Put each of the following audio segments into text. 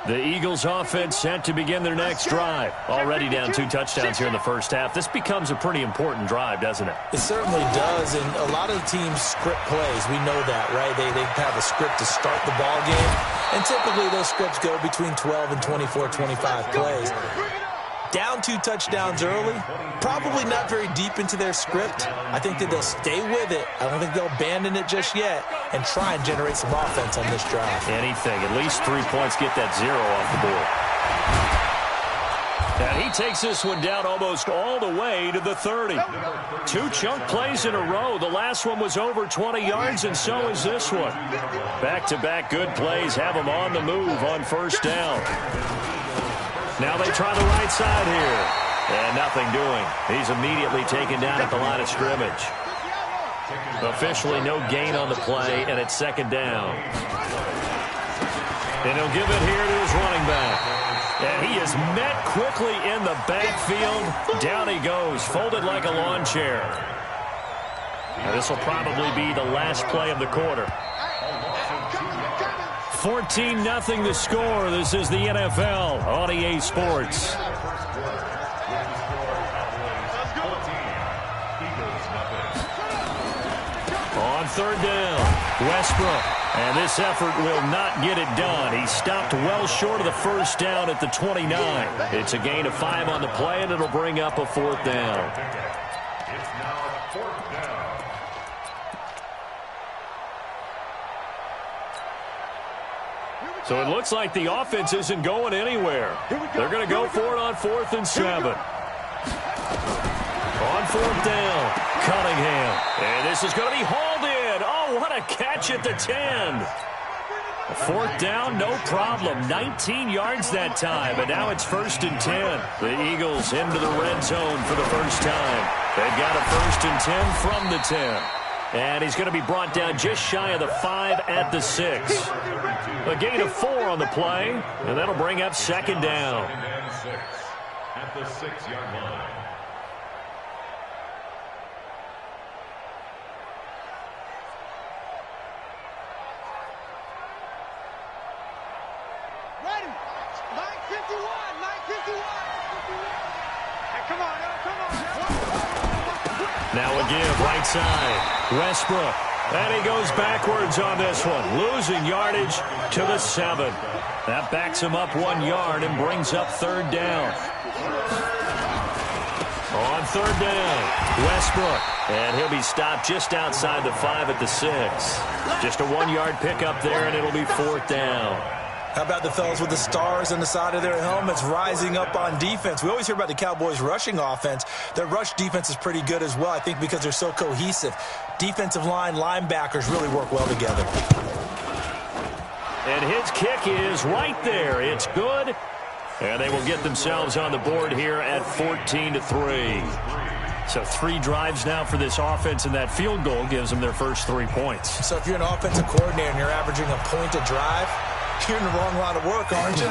The Eagles offense set to begin their next drive. Already down 2 touchdowns here in the first half. This becomes a pretty important drive, doesn't it? It certainly does, and a lot of the teams script plays. We know that, right? They have a script to start the ball game, and typically those scripts go between 12 and 24, 25 plays. Down 2 touchdowns early, probably not very deep into their script. I think that they'll stay with it. I don't think they'll abandon it just yet and try and generate some offense on this drive. Anything. At least 3 points, get that 0 off the board. And he takes this one down almost all the way to the 30. 2 chunk plays in a row. The last one was over 20 yards, and so is this one. Back-to-back good plays have him on the move on first down. Now they try the right side here. And nothing doing. He's immediately taken down at the line of scrimmage. Officially no gain on the play, and it's second down. And he'll give it here to his running back. And he is met quickly in the backfield. Down he goes, folded like a lawn chair. And this will probably be the last play of the quarter. 14-0 the score. This is the NFL on EA Sports. On third down, Westbrook. And this effort will not get it done. He stopped well short of the first down at the 29. It's a gain of 5 on the play, and it'll bring up a 4th down. It's now 4th down. So it looks like the offense isn't going anywhere. They're going to go for it on 4th and 7. On 4th down, Cunningham. And this is going to be hauled in. Oh, what a catch at the 10. 4th down, no problem. 19 yards that time, but now it's 1st and 10. The Eagles into the red zone for the first time. They've got a 1st and 10 from the 10. And he's going to be brought down just shy of the 5 at the 6. A gain of 4 on the play, and that'll bring up second down. At the 6-yard line. Ready. 9:51. 9:51. Hey, come on. Now a give, right side. Westbrook. And he goes backwards on this one. Losing yardage to the 7. That backs him up 1 yard and brings up third down. On third down, Westbrook. And he'll be stopped just outside the 5 at the 6. Just a 1-yard pickup there, and it'll be 4th down. How about the fellas with the stars on the side of their helmets rising up on defense? We always hear about the Cowboys' rushing offense. Their rush defense is pretty good as well, I think, because they're so cohesive. Defensive line, linebackers really work well together. And his kick is right there. It's good. And they will get themselves on the board here at 14-3. So 3 drives now for this offense, and that field goal gives them their first 3 points. So if you're an offensive coordinator and you're averaging a point a drive, you're in the wrong line of work, aren't you?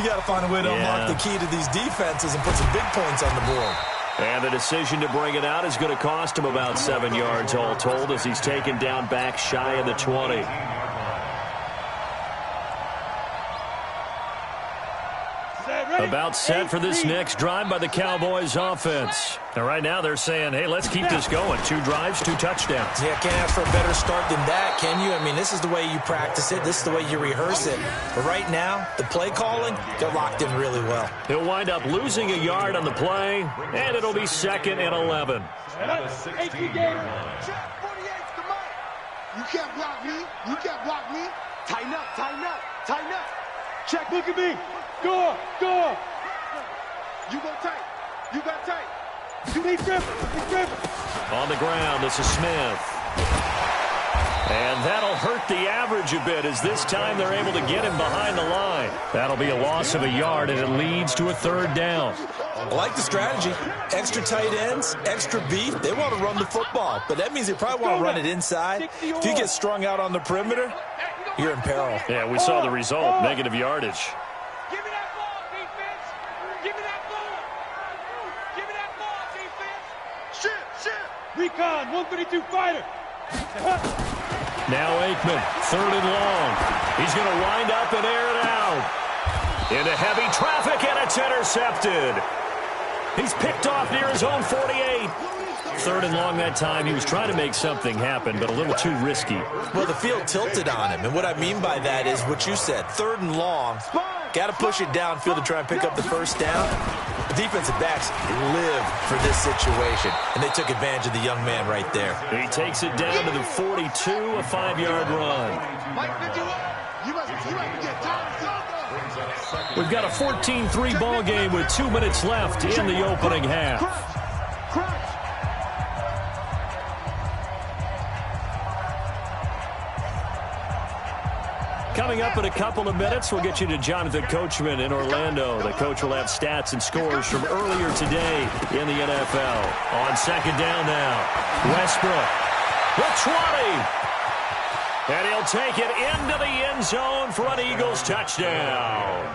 You got to find a way to unlock the key to these defenses and put some big points on the board. And the decision to bring it out is going to cost him about 7 yards all told as he's taken down back shy of the 20. About set for this next drive by the Cowboys offense. And right now they're saying, hey, let's keep this going. 2 drives, 2 touchdowns. Yeah, can't ask for a better start than that, can you? I mean, this is the way you practice it. This is the way you rehearse it. But right now, the play calling, they're locked in really well. He'll wind up losing a yard on the play, and it'll be 2nd and 11. You can't block me. You can't block me. Tighten up, tighten up, tighten up. Check, look at me. Go. You go tight. You got tight. You need grip. On the ground, this is Smith. And that'll hurt the average a bit as this time they're able to get him behind the line. That'll be a loss of a yard, and it leads to a 3rd down. I like the strategy. Extra tight ends, extra beef. They want to run the football, but that means they probably want to run it inside. If you get strung out on the perimeter, you're in peril. Yeah, we saw the result, negative yardage. Give me that ball, defense. Give me that ball. Give me that ball, defense. Shit. Recon, 132 fighter. Now Aikman, 3rd and long. He's going to wind up and air it out. Into heavy traffic, and it's intercepted. He's picked off near his own 48. 3rd and long that time. He was trying to make something happen, but a little too risky. Well, the field tilted on him, and what I mean by that is what you said, 3rd and long. Got to push it downfield to try and pick up the first down. The defensive backs live for this situation, and they took advantage of the young man right there. He takes it down to the 42, a 5-yard run. We've got a 14-3 ball game with 2 minutes left in the opening half. Coming up in a couple of minutes, we'll get you to Jonathan Coachman in Orlando. The coach will have stats and scores from earlier today in the NFL. On 2nd down now, Westbrook, the 20. And he'll take it into the end zone for an Eagles touchdown.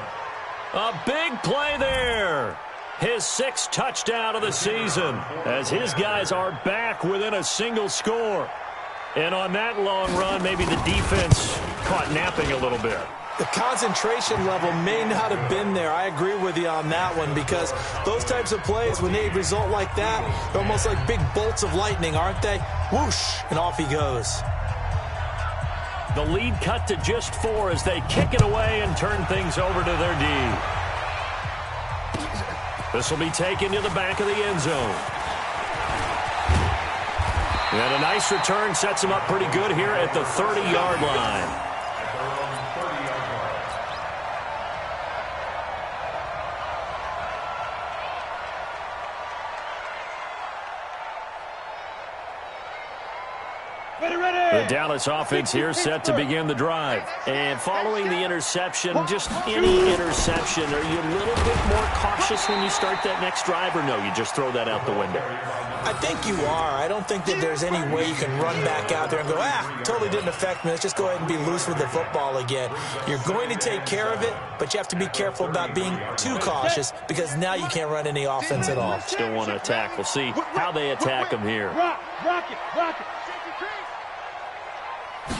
A big play there. His 6th touchdown of the season as his guys are back within a single score. And on that long run, maybe the defense caught napping a little bit. The concentration level may not have been there. I agree with you on that one because those types of plays, when they result like that, they're almost like big bolts of lightning, aren't they? Whoosh, and off he goes. The lead cut to just 4 as they kick it away and turn things over to their D. This will be taken to the back of the end zone. And a nice return sets him up pretty good here at the 30-yard line. The Dallas offense here set to begin the drive. And following the interception, just any interception, are you a little bit more cautious when you start that next drive, or no, you just throw that out the window? I think you are. I don't think that there's any way you can run back out there and go, totally didn't affect me. Let's just go ahead and be loose with the football again. You're going to take care of it, but you have to be careful about being too cautious because now you can't run any offense at all. Still want to attack. We'll see how they attack him here. Rock it.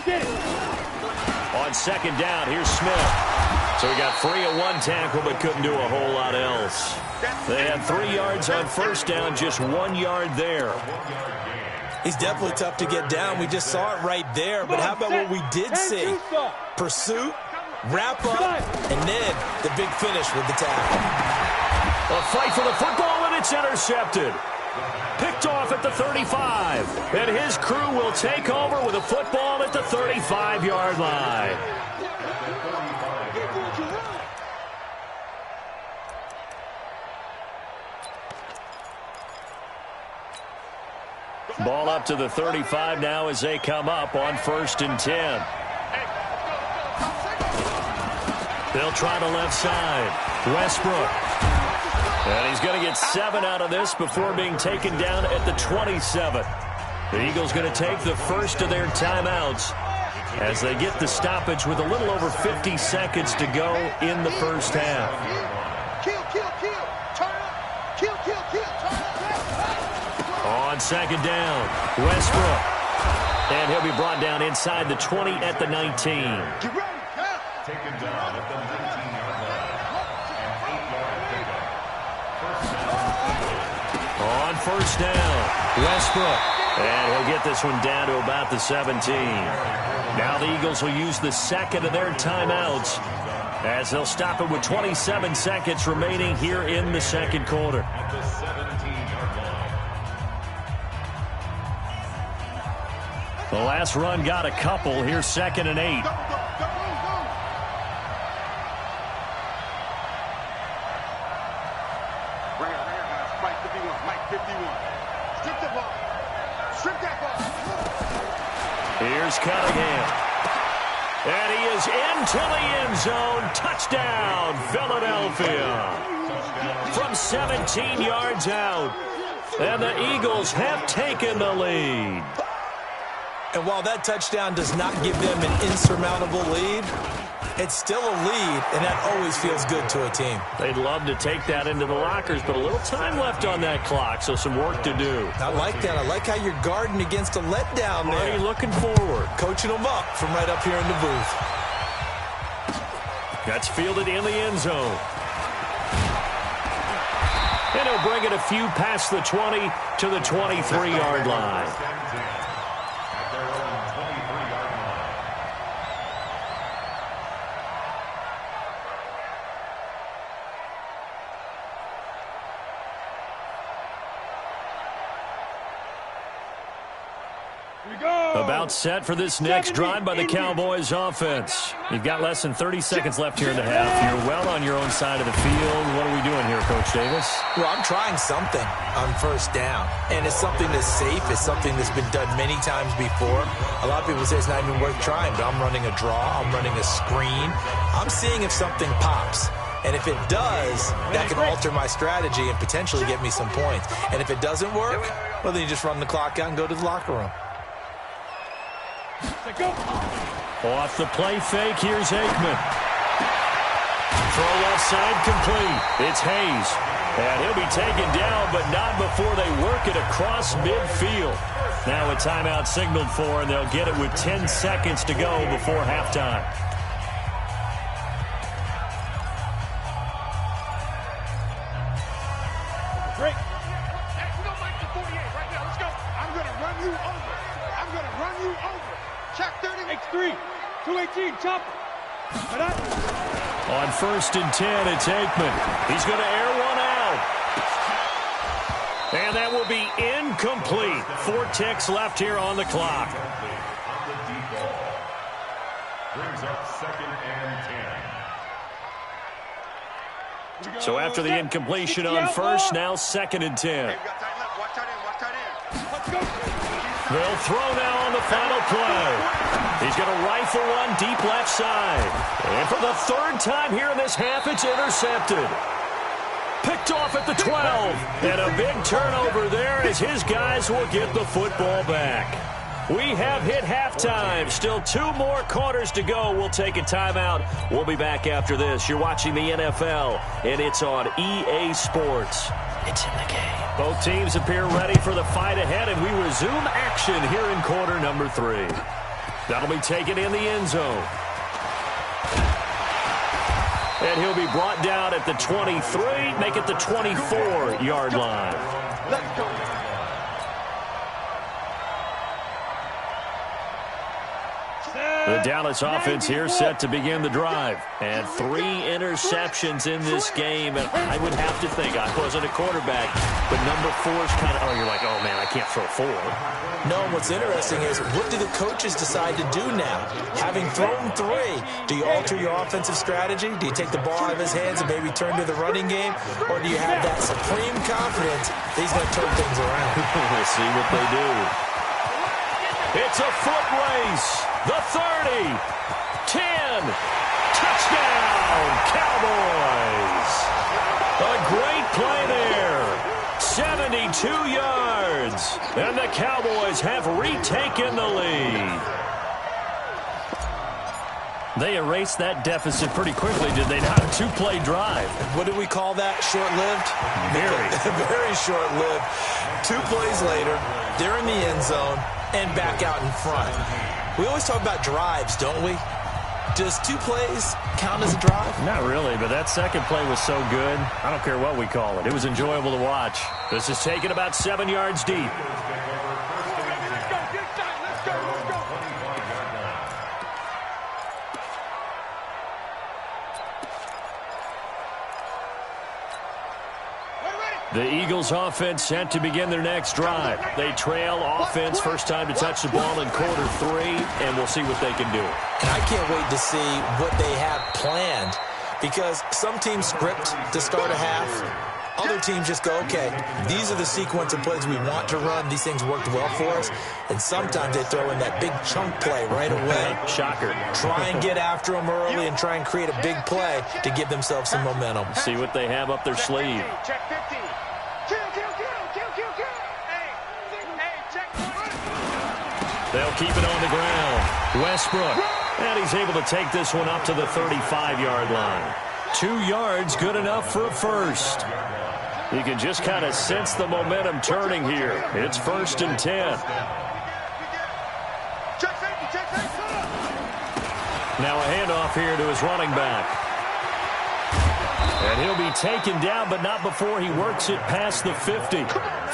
Get it. On 2nd down, here's Smith. So he got free of 1 tackle but couldn't do a whole lot else. They had 3 yards on 1st down, just 1 yard there. He's definitely tough to get down. We just saw it right there. But how about what we did see? Pursuit, wrap up, and then the big finish with the tackle. A fight for the football, and it's intercepted. Picked off at the 35. And his crew will take over with a football at the 35-yard line. Ball up to the 35 now as they come up on 1st and 10. They'll try the left side. Westbrook. And he's going to get 7 out of this before being taken down at the 27. The Eagles going to take the first of their timeouts as they get the stoppage with a little over 50 seconds to go in the first half. On 2nd down, Westbrook. And he'll be brought down inside the 20 at the 19. Taken down at the 19-yard line. On 1st down, Westbrook. And he'll get this one down to about the 17. Now the Eagles will use the 2nd of their timeouts as they'll stop it with 27 seconds remaining here in the 2nd quarter. At the 17-yard line. The last run got a couple. Here's 2nd and 8. Here's Cunningham. And he is into the end zone. Touchdown, Philadelphia. From 17 yards out. And the Eagles have taken the lead. And while that touchdown does not give them an insurmountable lead, it's still a lead, and that always feels good to a team. They'd love to take that into the lockers, but a little time left on that clock, so some work to do. I like that. I like how you're guarding against a letdown there. Already looking forward. Coaching them up from right up here in the booth. That's fielded in the end zone. And he'll bring it a few past the 20 to the 23-yard line. About set for this next drive by the Cowboys offense. You've got less than 30 seconds left here in the half. You're well on your own side of the field. What are we doing here, Coach Davis? Well, I'm trying something on first down, and it's something that's safe. It's something that's been done many times before. A lot of people say it's not even worth trying, but I'm running a draw. I'm running a screen. I'm seeing if something pops. And if it does, that can alter my strategy and potentially get me some points. And if it doesn't work, well, then you just run the clock out and go to the locker room. Off the play fake, here's Aikman. Throw left side complete. It's Hayes. And he'll be taken down, but not before they work it across midfield. Now a timeout signaled for, and they'll get it with 10 seconds to go before halftime. Great. Hey, we don't like the 48 right now. Let's go. I'm going to run you over. I'm going to run you over. Check 30. X3. 218. Chopper. On 1st and 10, it's Aikman. He's going to air one out. And that will be incomplete. 4 ticks left here on the clock. Brings up 2nd and 10. So after the incompletion on first, now 2nd and 10. They'll throw now on the final play. He's going to rifle one deep left side. And for the 3rd time here in this half, it's intercepted. Picked off at the 12. And a big turnover there as his guys will get the football back. We have hit halftime. Still 2 more quarters to go. We'll take a timeout. We'll be back after this. You're watching the NFL, and it's on EA Sports. It's in the game. Both teams appear ready for the fight ahead, and we resume action here in quarter number 3. That'll be taken in the end zone. And he'll be brought down at the 23, make it the 24-yard line. Let's go. The Dallas offense here set to begin the drive. And 3 interceptions in this game. And I would have to think, I wasn't a quarterback, but number 4 is kind of, you're like, oh, man, I can't throw 4. No, what's interesting is, what do the coaches decide to do now? Having thrown 3, do you alter your offensive strategy? Do you take the ball out of his hands and maybe turn to the running game? Or do you have that supreme confidence that he's going to turn things around? We'll see what they do. It's a foot race. The 30, 10, touchdown, Cowboys. A great play there, 72 yards, and the Cowboys have retaken the lead. They erased that deficit pretty quickly, did they not? A 2-play drive. What do we call that? Short-lived? Very. Very short-lived. 2 plays later, they're in the end zone and back out in front. We always talk about drives, don't we? Does 2 plays count as a drive? Not really, but that second play was so good. I don't care what we call it. It was enjoyable to watch. This is taken about 7 yards deep. The Eagles offense set to begin their next drive. They trail offense, first time to touch the ball in quarter 3, and we'll see what they can do. And I can't wait to see what they have planned, because some teams script to start a half. Other teams just go, okay, these are the sequence of plays we want to run. These things worked well for us. And sometimes they throw in that big chunk play right away. Shocker. Try and get after them early and try and create a big play to give themselves some momentum. See what they have up their sleeve. Check 15. They'll keep it on the ground. Westbrook. And he's able to take this one up to the 35-yard line. 2 yards, good enough for a first. You can just kind of sense the momentum turning here. It's 1st and 10. Now a handoff here to his running back. And he'll be taken down, but not before he works it past the 50.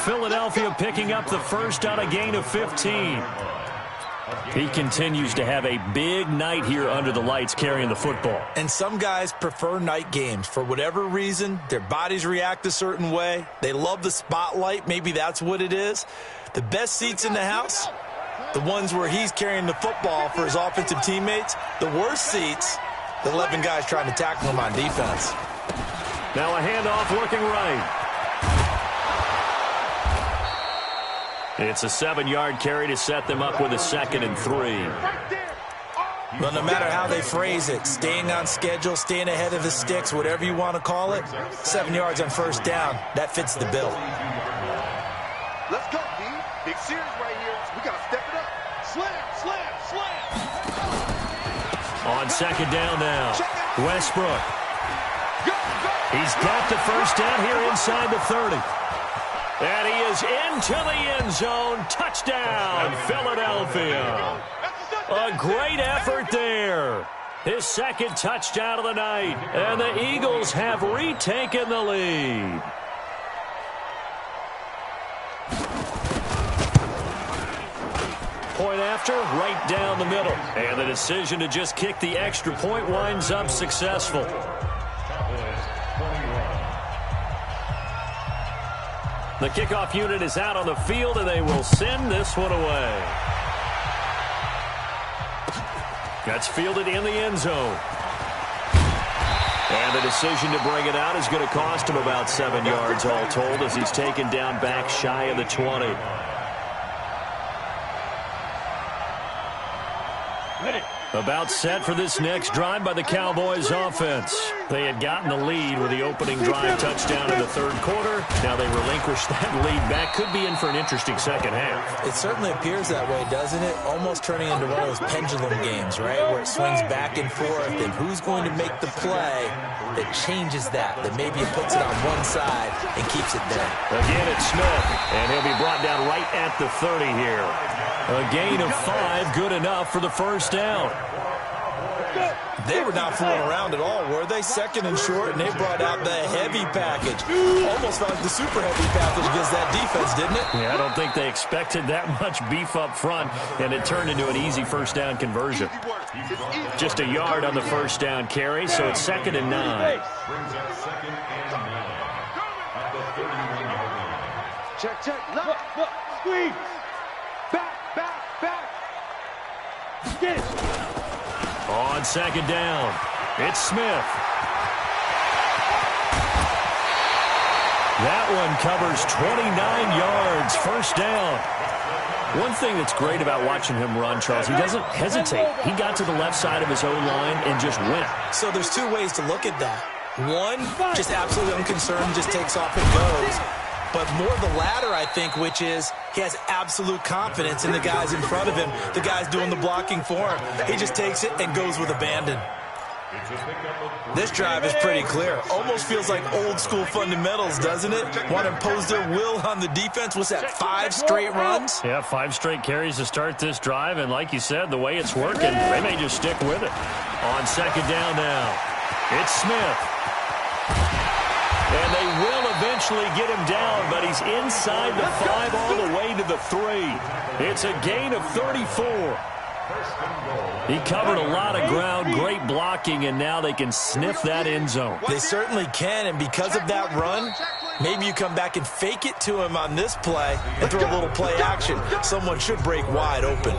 Philadelphia picking up the first on a gain of 15. He continues to have a big night here under the lights carrying the football. And some guys prefer night games. For whatever reason, their bodies react a certain way. They love the spotlight. Maybe that's what it is. The best seats in the house, the ones where he's carrying the football for his offensive teammates. The worst seats, the 11 guys trying to tackle him on defense. Now a handoff looking right. It's a 7-yard carry to set them up with a 2nd and 3. Well, no matter how they phrase it, staying on schedule, staying ahead of the sticks, whatever you want to call it, 7 yards on first down, that fits the bill. Let's go, D. Big series right here. We got to step it up. Slam, slam, slam. On 2nd down now, Westbrook. He's got the first down here inside the 30. And he is into the end zone. Touchdown, Philadelphia. A great effort there. His 2nd touchdown of the night. And the Eagles have retaken the lead. Point after, right down the middle. And the decision to just kick the extra point winds up successful. The kickoff unit is out on the field, and they will send this one away. That's fielded in the end zone. And the decision to bring it out is going to cost him about 7 yards all told as he's taken down back shy of the 20. About set for this next drive by the Cowboys offense. They had gotten the lead with the opening drive touchdown in the 3rd quarter. Now they relinquish that lead back. Could be in for an interesting second half. It certainly appears that way, doesn't it? Almost turning into one of those pendulum games, right? Where it swings back and forth, and who's going to make the play that changes that maybe it puts it on one side and keeps it there. Again, it's Smith, and he'll be brought down right at the 30 here. A gain of 5, good enough for the first down. They were not fooling around at all, were they? 2nd and short, and they brought out the heavy package. Almost like the super heavy package against that defense, didn't it? Yeah, I don't think they expected that much beef up front, and it turned into an easy first down conversion. Just a yard on the first down carry, so it's 2nd and 9. Check, check. Look, squeeze. Back. Get it. On 2nd down, it's Smith. That one covers 29 yards, first down. One thing that's great about watching him run, Charles, he doesn't hesitate. He got to the left side of his O-line and just went. So there's 2 ways to look at that. One, just absolutely unconcerned, just takes off and goes. But more the latter, I think, which is he has absolute confidence in the guys in front of him, the guys doing the blocking for him. He just takes it and goes with abandon. This drive is pretty clear. Almost feels like old school fundamentals, doesn't it? Want to impose their will on the defense. What's that, 5 straight runs? Yeah, 5 straight carries to start this drive. And like you said, the way it's working, they may just stick with it. On 2nd down now, it's Smith. And they will eventually get him down, but he's inside the 5 all the way to the 3. It's a gain of 34. He covered a lot of ground, great blocking, and now they can sniff that end zone. They certainly can, and because of that run, maybe you come back and fake it to him on this play and throw a little play action. Someone should break wide open.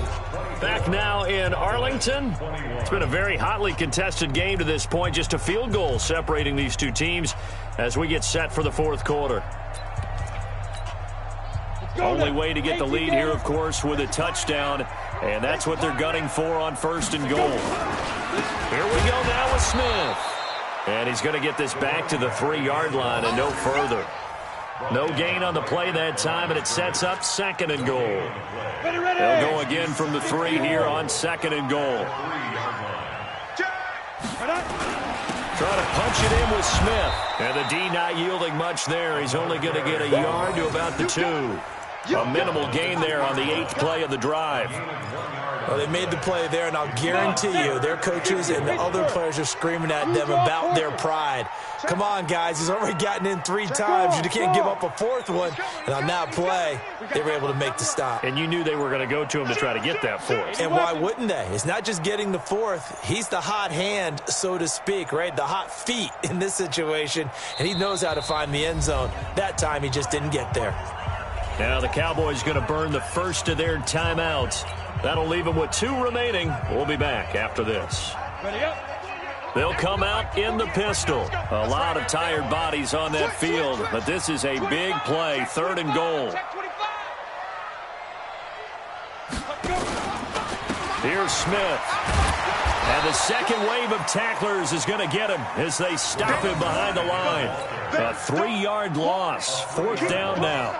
Back now in Arlington. It's been a very hotly contested game to this point. Just a field goal separating these two teams as we get set for the 4th quarter. Only way to get the lead here, of course, with a touchdown. And that's what they're gunning for on 1st and goal. Here we go now with Smith. And he's going to get this back to the 3-yard line and no further. No gain on the play that time, and it sets up 2nd and goal. They'll go again from the 3 here on 2nd and goal. Trying to punch it in with Smith. And the D not yielding much there. He's only going to get a yard to about the 2. A minimal gain there on the 8th play of the drive. Well, they made the play there, and I'll guarantee you their coaches and the other players are screaming at them about their pride. Come on, guys. He's already gotten in 3 times. You can't give up a 4th one. And on that play, they were able to make the stop. And you knew they were going to go to him to try to get that 4th. And why wouldn't they? It's not just getting the 4th. He's the hot hand, so to speak, right? The hot feet in this situation. And he knows how to find the end zone. That time, he just didn't get there. Now the Cowboys going to burn the first of their timeouts. That'll leave them with 2 remaining. We'll be back after this. Ready up. They'll come out in the pistol. A lot of tired bodies on that field, but this is a big play, 3rd and goal. Here's Smith. And the second wave of tacklers is going to get him as they stop him behind the line. A 3-yard loss. 4th down now.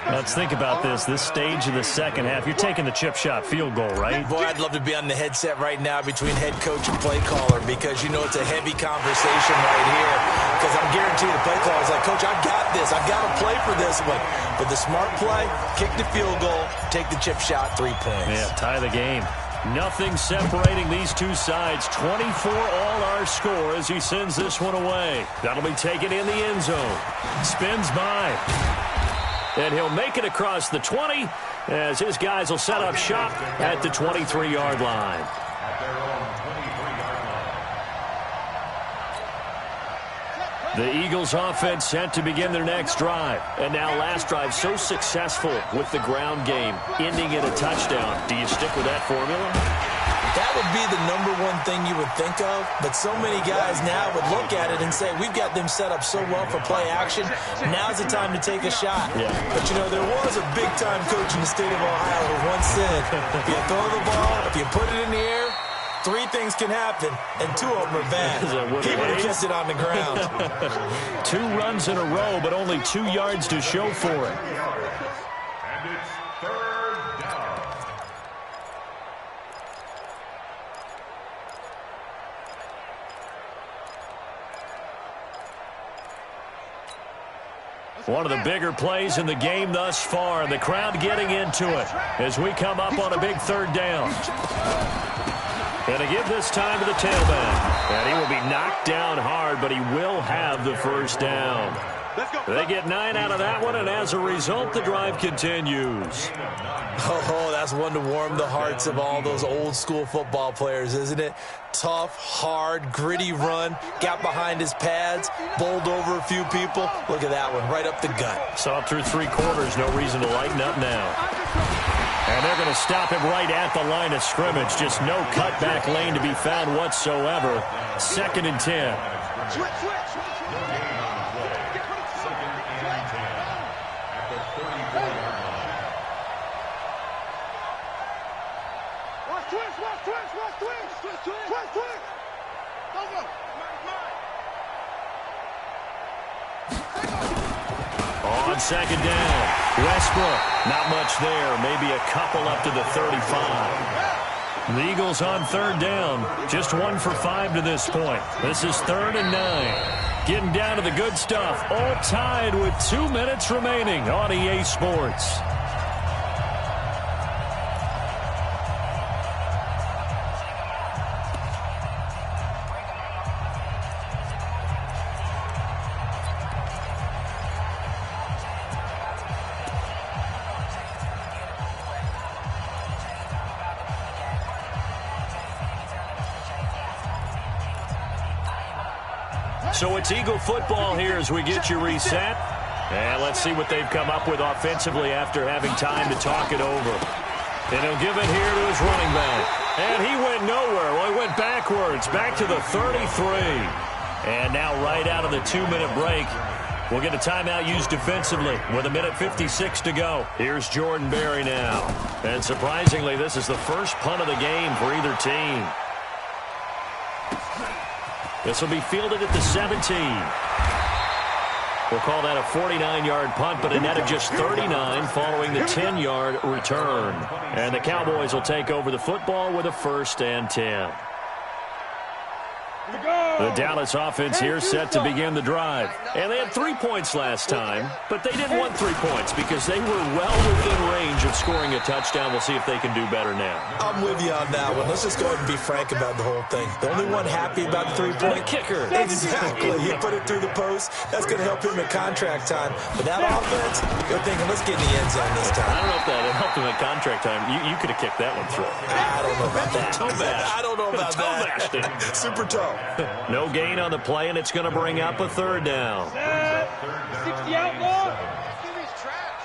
Let's think about this stage of the second half. You're taking the chip shot field goal, right? Boy, I'd love to be on the headset right now between head coach and play caller because you know it's a heavy conversation right here because I'm guaranteed the play caller is like, Coach, I've got this. I've got to play for this one. But the smart play, kick the field goal, take the chip shot, 3 points. Yeah, tie the game. Nothing separating these two sides. 24 all our score as he sends this one away. That'll be taken in the end zone. Spins by. And he'll make it across the 20 as his guys will set up shop at the 23-yard line. The Eagles offense set to begin their next drive. And now last drive so successful with the ground game, ending in a touchdown. Do you stick with that formula? That would be the #1 thing you would think of, but so many guys now would look at it and say, we've got them set up so well for play action, now's the time to take a shot. Yeah. But, you know, there was a big-time coach in the state of Ohio who once said, if you throw the ball, if you put it in the air, 3 things can happen, and 2 of them are bad. He would have kept it on the ground. 2 runs in a row, but only 2 yards to show for it. And it's 3rd down. One of the bigger plays in the game thus far, and the crowd getting into it as we come up on a big 3rd down. And to give this time to the tailback. And he will be knocked down hard, but he will have the 1st down. They get 9 out of that one, and as a result, the drive continues. Oh, that's one to warm the hearts of all those old-school football players, isn't it? Tough, hard, gritty run, got behind his pads, bowled over a few people. Look at that one, right up the gut. Saw through 3 quarters, no reason to lighten up now. And they're going to stop him right at the line of scrimmage. Just no cutback lane to be found whatsoever. 2nd and 10. On 2nd down, Westbrook, not much there, maybe a couple up to the 35. The Eagles on 3rd down, just 1 for 5 to this point. This is 3rd and 9. Getting down to the good stuff, all tied with 2 minutes remaining on EA Sports. So it's Eagle football here as we get you reset. And let's see what they've come up with offensively after having time to talk it over. And he'll give it here to his running back. And he went nowhere. Well, he went backwards, back to the 33. And now right out of the 2-minute break, we'll get a timeout used defensively with 1:56 to go. Here's Jordan Berry now. And surprisingly, this is the first punt of the game for either team. This will be fielded at the 17. We'll call that a 49-yard punt, but a net of just 39 following the 10-yard return. And the Cowboys will take over the football with a 1st and 10. Here we go. The Dallas offense here set to begin the drive. And they had 3 points last time, but they didn't want 3 points because they were well within range of scoring a touchdown. We'll see if they can do better now. I'm with you on that one. Let's just go ahead and be frank about the whole thing. The only one happy about the 3-point kicker. Exactly. He put it through the post. That's going to help him at contract time. But that offense, they're thinking, let's get in the end zone this time. I don't know if that helped him at contract time. You could have kicked that one through. I don't know about that. Toe bash. I don't know about that. Toe Super toe. No gain on the play, and it's going to bring up a 3rd down. 60 outlaw.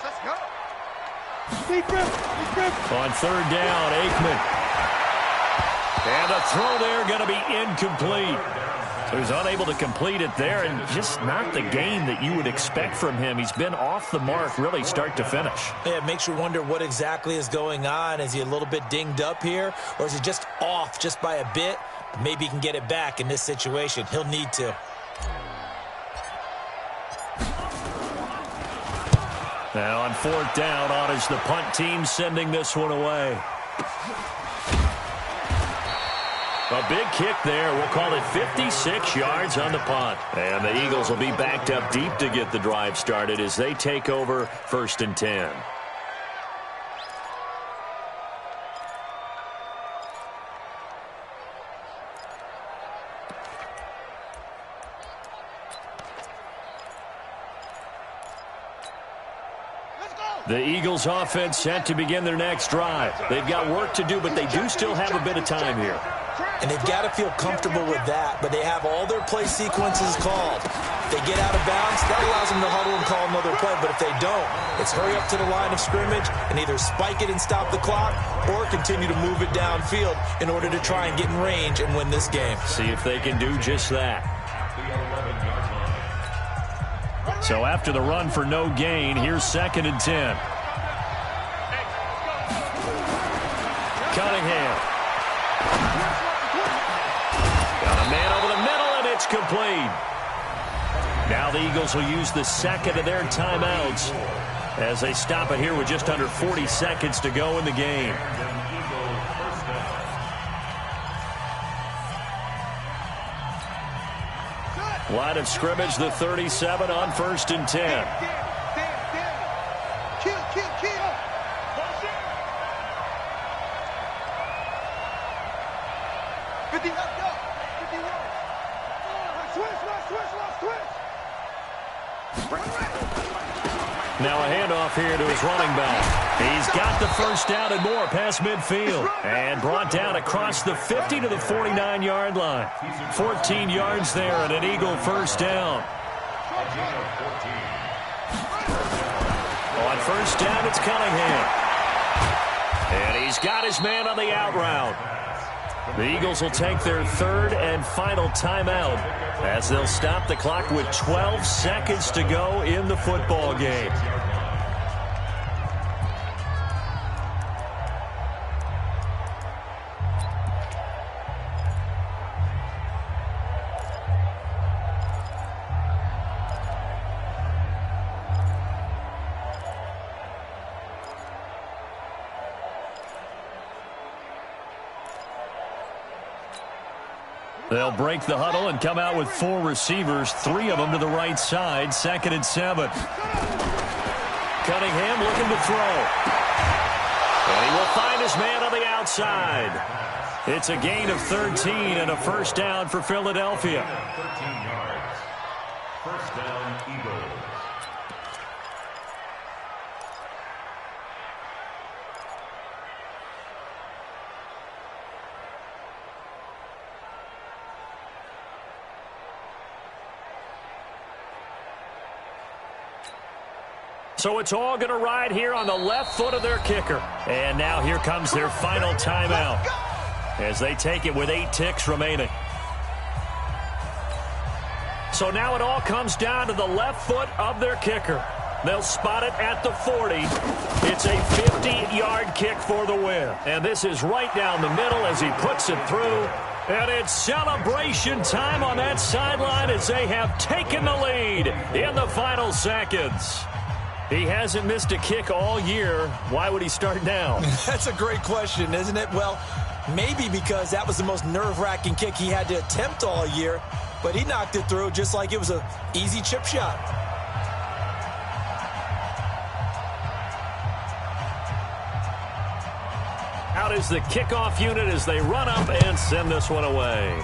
Let's go. On 3rd down, Aikman. And the throw there going to be incomplete. So he's unable to complete it there, and just not the game that you would expect from him. He's been off the mark really start to finish. Yeah, it makes you wonder what exactly is going on. Is he a little bit dinged up here, or is he just off just by a bit? Maybe he can get it back in this situation. He'll need to. Now on 4th down, on is the punt team sending this one away. A big kick there. We'll call it 56 yards on the punt. And the Eagles will be backed up deep to get the drive started as they take over 1st and 10. The Eagles offense set to begin their next drive. They've got work to do, but they do still have a bit of time here. And they've got to feel comfortable with that, but they have all their play sequences called. If they get out of bounds, that allows them to huddle and call another play, but if they don't, it's hurry up to the line of scrimmage and either spike it and stop the clock or continue to move it downfield in order to try and get in range and win this game. See if they can do just that. So after the run for no gain, here's 2nd and 10. Cunningham. Got a man over the middle, and it's complete. Now the Eagles will use the 2nd of their timeouts as they stop it here with just under 40 seconds to go in the game. Line of scrimmage, the 37 on 1st and 10. Kill. 50, let's go. 51. Switch. Now a handoff here to his running back. He's got the 1st down and more past midfield. And brought down across the 50 to the 49-yard line. 14 yards there and an Eagle 1st down. On 1st down, it's Cunningham. And he's got his man on the out route. The Eagles will take their 3rd and final timeout as they'll stop the clock with 12 seconds to go in the football game. They'll break the huddle and come out with 4 receivers, 3 of them to the right side, 2nd and 7. Cunningham looking to throw. And he will find his man on the outside. It's a gain of 13 and a 1st down for Philadelphia. 13 yards. 1st down, Eagles. So it's all going to ride here on the left foot of their kicker. And now here comes their final timeout as they take it with 8 ticks remaining. So now it all comes down to the left foot of their kicker. They'll spot it at the 40. It's a 50-yard kick for the win. And this is right down the middle as he puts it through. And it's celebration time on that sideline as they have taken the lead in the final seconds. He hasn't missed a kick all year. Why would he start now? That's a great question, isn't it? Well, maybe because that was the most nerve-wracking kick he had to attempt all year. but he knocked it through just like it was an easy chip shot. Out is the kickoff unit as they run up and send this one away.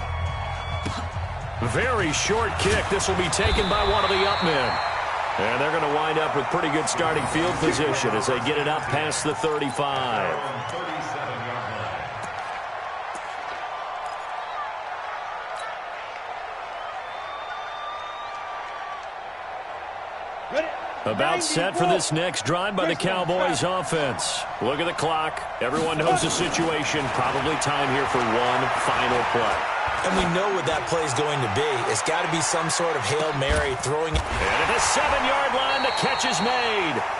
Very short kick. This will be taken by one of the up men. And they're going to wind up with pretty good starting field position as they get it up past the 35. About set for this next drive by the Cowboys offense. Look at the clock. Everyone knows the situation. Probably time here for one final play. And we know what that play is going to be. It's got to be some sort of Hail Mary throwing. And at the 7-yard line, the catch is made.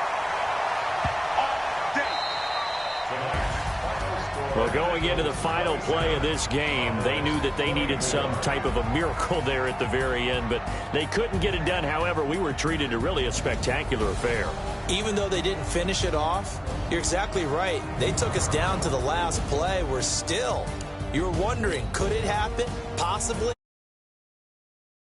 Well, going into the final play of this game, they knew that they needed some type of a miracle there at the very end, but they couldn't get it done. However, we were treated to really a spectacular affair. Even though they didn't finish it off, you're exactly right. They took us down to the last play. We're still, you were wondering, could it happen? Possibly.